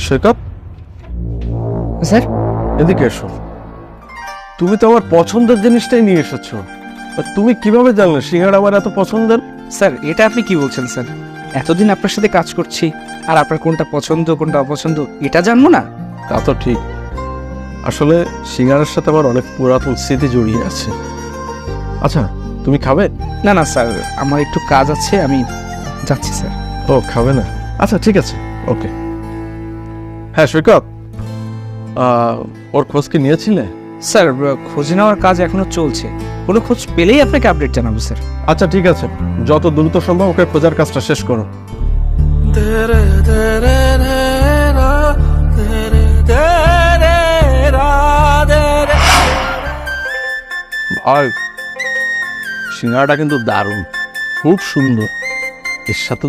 সৈকত, sir এদিকে এসো। তুমি তো আমার পছন্দের জিনিসটাই নিয়ে এসেছো। তুমি কিভাবে জানলে সিঙ্গাড়া আমার এত পছন্দের? স্যার এটা আপনি কি বলছেন স্যার? এতদিন আপনার সাথে কাজ করছি, আর আপনার কোনটা পছন্দ কোনটা অপছন্দ এটা জানবো না? তা তো ঠিক। আসলে সিঙ্গাড়ার সাথে আমার অনেক পুরাতন স্মৃতি জড়িয়ে আছে। আচ্ছা, তুমি খাবে? না না স্যার, আমার একটু কাজ আছে, আমি যাচ্ছি স্যার। ও, খাবে না? আচ্ছা ঠিক আছে, ওকে। হ্যাঁ সৈকত, ওর খোঁজ কি নিয়েছিলে? স্যার খোঁজ নেওয়ার কাজ এখনো চলছে, কোনো খোঁজ পেলেই আপনাকে আপডেট জানাবো স্যার। আচ্ছা ঠিক আছে, যত দ্রুত সম্ভব ওকে খোঁজার কাজটা শেষ করো। ভাই, সিঙ্গাড়াটা কিন্তু দারুণ, খুব সুন্দর। এর সাথে